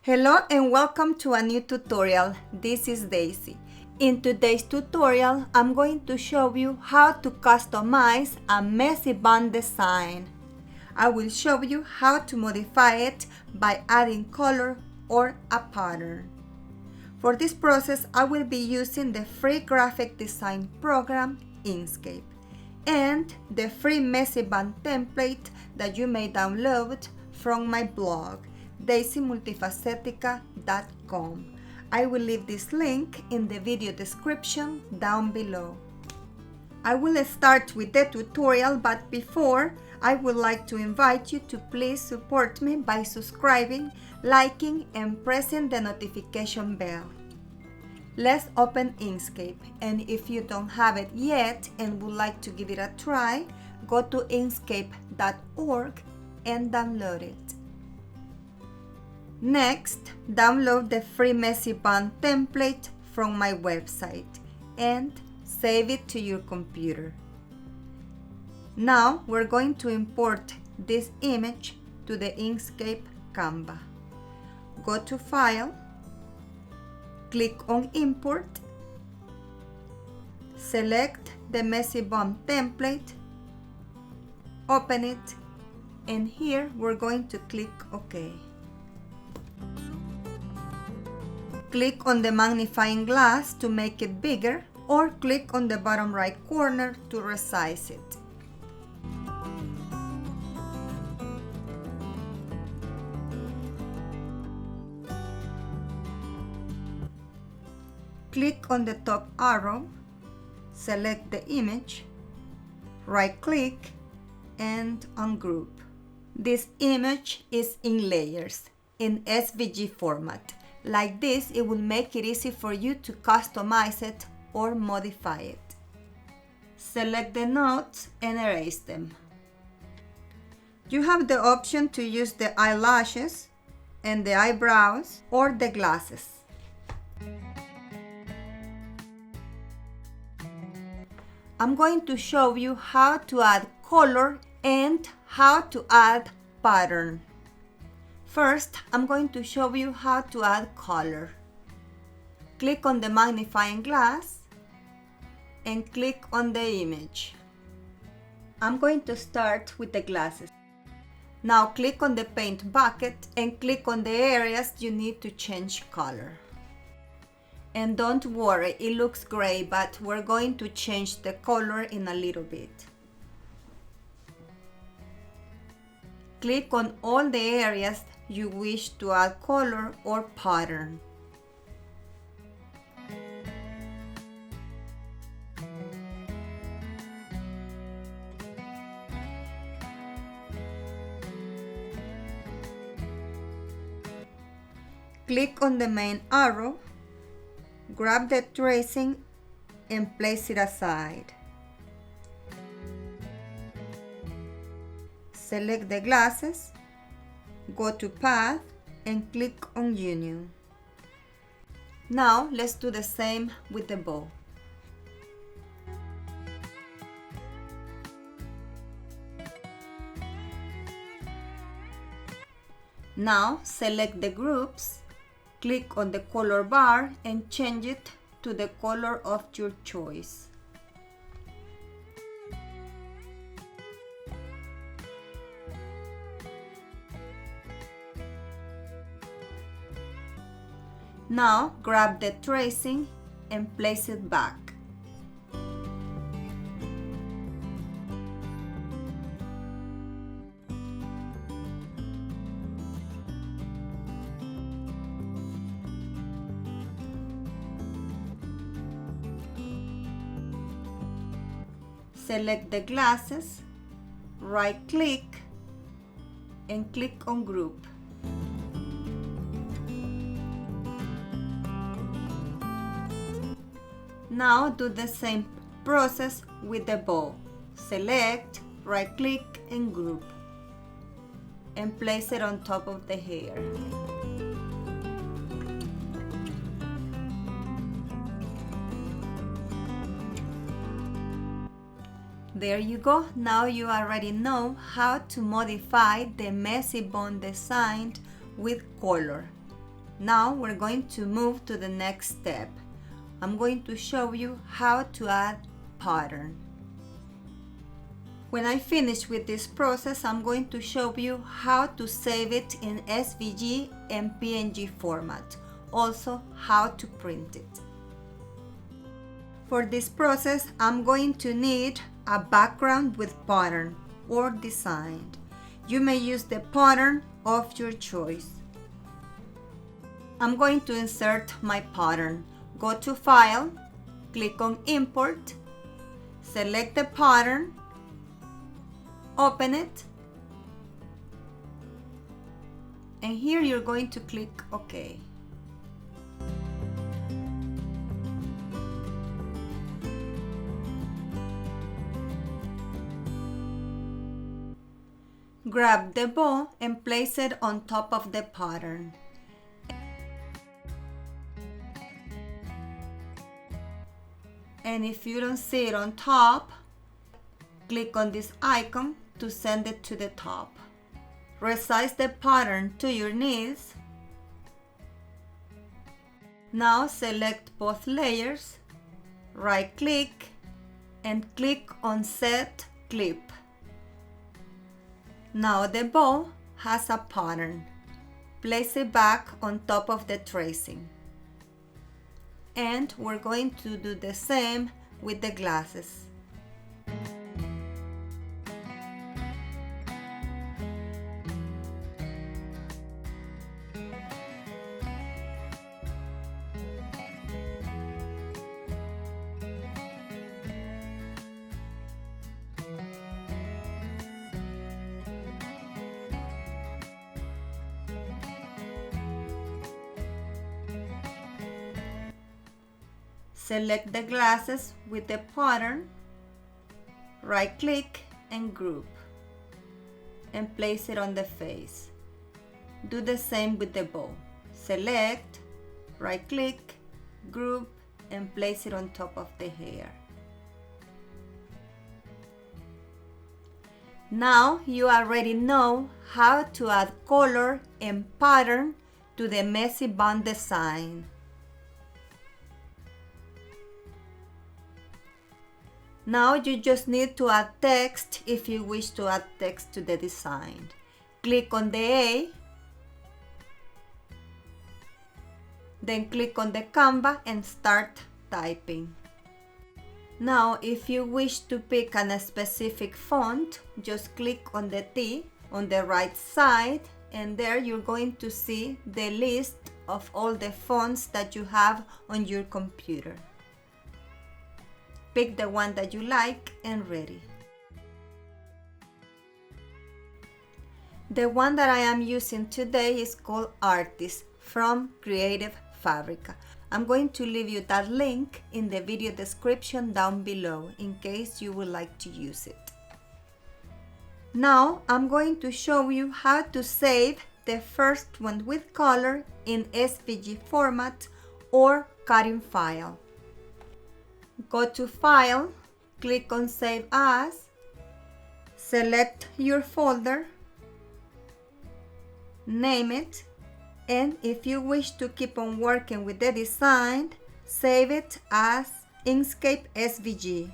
Hello and welcome to a new tutorial. This is Daisy. In today's tutorial, I'm going to show you how to customize a messy bun design. I will show you how to modify it by adding color or a pattern. For this process, I will be using the free graphic design program Inkscape and the free messy bun template that you may download from my blog daisymultifacetica.com. I will leave this link in the video description down below. I will start with the tutorial, but before, I would like to invite you to please support me by subscribing, liking, and pressing the notification bell. Let's open Inkscape, and if you don't have it yet and would like to give it a try, go to inkscape.org and download it. Next, download the free messy bun template from my website and save it to your computer. Now we're going to import this image to the Inkscape Canva. Go to File, click on Import, select the messy bun template, open it, and here we're going to click OK. Click on the magnifying glass to make it bigger, or click on the bottom right corner to resize it. Click on the top arrow, select the image, right-click, and ungroup. This image is in layers, in SVG format. Like this, it will make it easy for you to customize it or modify it. Select the nodes and erase them. You have the option to use the eyelashes and the eyebrows or the glasses. I'm going to show you how to add color and how to add pattern. First, I'm going to show you how to add color. Click on the magnifying glass and click on the image. I'm going to start with the glasses. Now click on the paint bucket and click on the areas you need to change color. And don't worry, it looks gray, but we're going to change the color in a little bit. Click on all the areas you wish to add color or pattern. Click on the main arrow, grab the tracing and place it aside. Select the glasses, go to Path and click on Union. Now let's do the same with the bow. Now select the groups, click on the color bar and change it to the color of your choice. Now grab the tracing and place it back. Select the glasses, right-click, and click on Group. Now do the same process with the bow. Select, right-click, and group. And place it on top of the hair. There you go. Now you already know how to modify the Messy Bun design with color. Now we're going to move to the next step. I'm going to show you how to add pattern. When I finish with this process, I'm going to show you how to save it in SVG and PNG format. Also, how to print it. For this process, I'm going to need a background with pattern or design. You may use the pattern of your choice. I'm going to insert my pattern. Go to File, click on Import, select the pattern, open it, and here you're going to click OK. Grab the bow and place it on top of the pattern. And if you don't see it on top, click on this icon to send it to the top. Resize the pattern to your needs. Now select both layers, right click, and click on Set Clip. Now the bow has a pattern. Place it back on top of the tracing. And we're going to do the same with the glasses. Select the glasses with the pattern, right click and group, and place it on the face. Do the same with the bow. Select, right click, group, and place it on top of the hair. Now you already know how to add color and pattern to the Messy Bun design. Now you just need to add text if you wish to add text to the design. Click on the A, then click on the Canva and start typing. Now if you wish to pick a specific font, just click on the T on the right side, and there you're going to see the list of all the fonts that you have on your computer. Pick the one that you like and ready. The one that I am using today is called Artist from Creative Fabrica. I'm going to leave you that link in the video description down below in case you would like to use it. Now I'm going to show you how to save the first one with color in SVG format or cutting file. Go to File, click on Save As, select your folder, name it, and if you wish to keep on working with the design, save it as Inkscape SVG.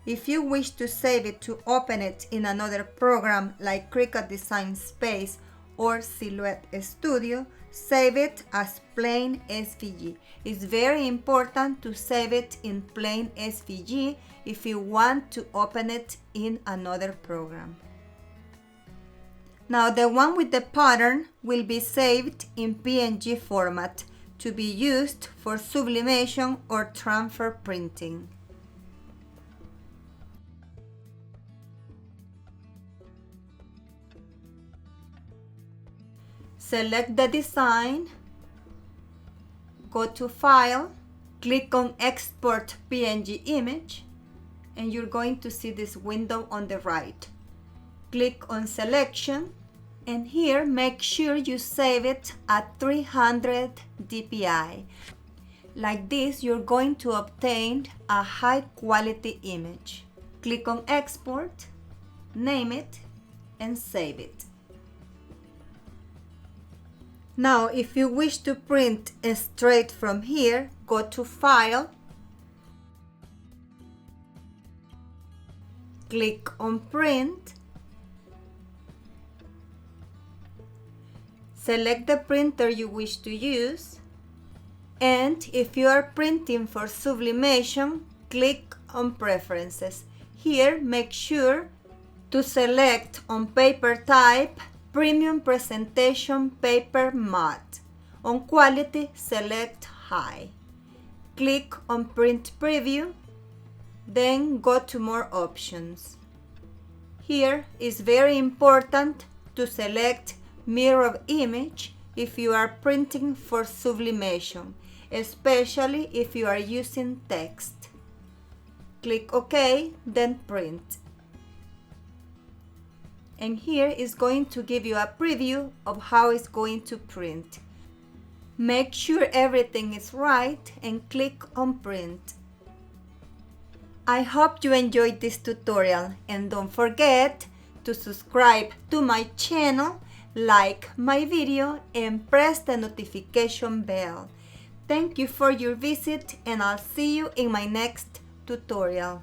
If you wish to save it to open it in another program like Cricut Design Space or Silhouette Studio, save it as plain SVG. It's very important to save it in plain SVG if you want to open it in another program. Now the one with the pattern will be saved in PNG format to be used for sublimation or transfer printing. Select the design, go to File, click on Export PNG Image, and you're going to see this window on the right. Click on Selection, and here make sure you save it at 300 dpi. Like this, you're going to obtain a high quality image. Click on Export, name it, and save it. Now, if you wish to print straight from here, go to File, click on Print, select the printer you wish to use, and if you are printing for sublimation, click on Preferences. Here, make sure to select on paper type Premium Presentation Paper Matte. On Quality, select High. Click on Print Preview, then go to More Options. Here is very important to select Mirror Image if you are printing for sublimation, especially if you are using text. Click OK, then Print. And here is going to give you a preview of how it's going to print. Make sure everything is right and click on Print. I hope you enjoyed this tutorial, and don't forget to subscribe to my channel, like my video, and press the notification bell. Thank you for your visit, and I'll see you in my next tutorial.